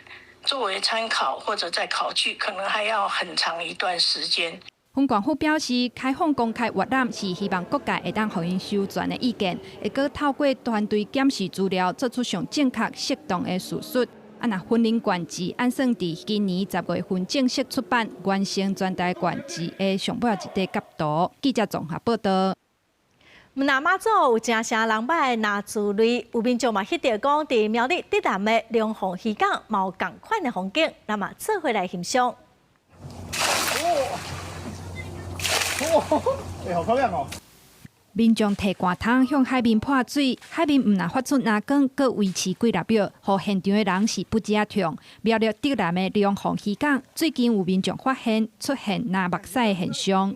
作为参考或者在考据，可能还要很长一段时间。分管府表示，开放公开阅览是希望各界会当互因收全的意见，会搁透过团队检视资料，做出上正确、适当的叙述。若婚龄管制按算伫今年10月份正式出版，完成全台管制的上尾一块角图。记者综合报道。那马祖有真城人摆的拿珠类，有民众嘛翕到讲，伫苗栗竹南的龙凤渔港嘛有同款的风景，那么做回来欣赏。好漂亮哦！民众摕竿桶向海面泼水，海面唔但发出蓝光，搁维持几十秒，互现场的人是不止痛。苗栗竹南的龙凤渔港最近有民众发现出现蓝目屎的现象。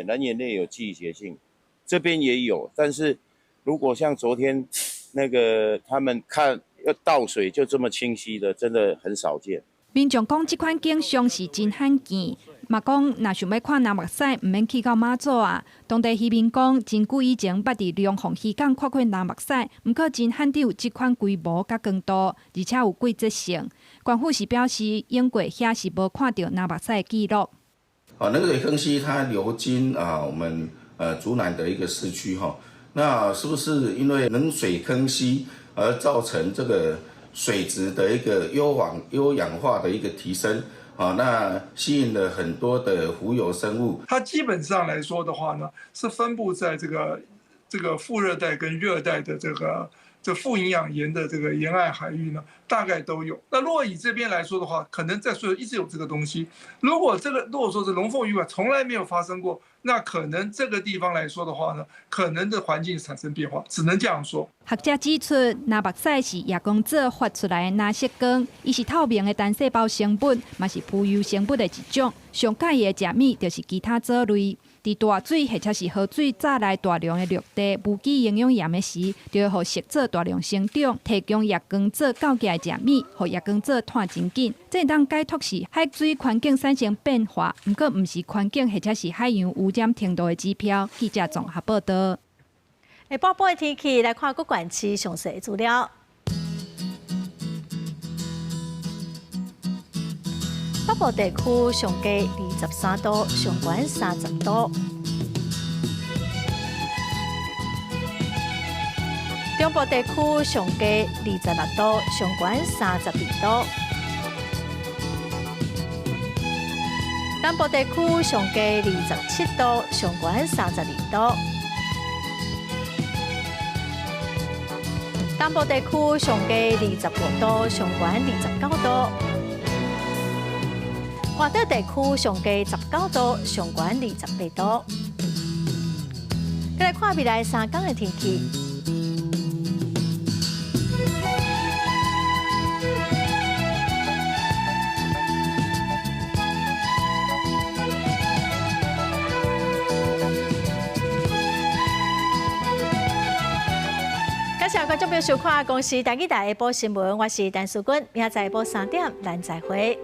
蓝眼泪有季节性，这边也有，但是如果像昨天那个他们看要倒水就这么清晰的，真的很少见。民众讲，这款景象是真罕见。嘛讲，若想要看蓝目屎，唔免去到马祖啊。当地渔民讲，真久以前捌伫龙凤渔港看过蓝目屎，不过真罕有这款规模甲光度，而且有季节性。官府是表示，因过遐是无看到蓝目屎的记录。那个水坑溪它流经我们竹南的一个市区哈，那是不是因为冷水坑溪而造成这个水质的一个优氧化的一个提升？那吸引了很多的浮游生物。它基本上来说的话呢，是分布在这个副热带跟热带的这富营养盐的这个沿岸海域呢，大概都有。那如果以这边来说的话，可能在所有一直有这个东西。如果说是龙凤渔港从来没有发生过，那可能这个地方来说的话呢，可能的环境产生变化，只能这样说。学者指出，蓝目屎是夜光子发出来的蓝色光，伊是透明的单细胞成分，嘛是浮游成分的一种。上介意的食物就是其他藻类。伫大水或者是河水早来大量的绿地无机营养盐的时，就要互石藻大量生长，提供夜光藻构建的食物，互夜光藻炭真紧。这当解脱是海水环境产生变化，不过唔是环境或者是海洋污染程度的指标。记者综合报道。下晡的天气来看各县市详细资料。北部地区上低23度，上悬30度；中部地区上低26度，上悬32度；南部地区上低27度，上悬32度；东部地区上低25度，上悬29度。外岛地区上低19度，上悬28度。再来看未来3天的天气。感谢观众朋友收看《公视台语台下晡新闻》，我是陈淑君，明仔载下晡3点，咱再会。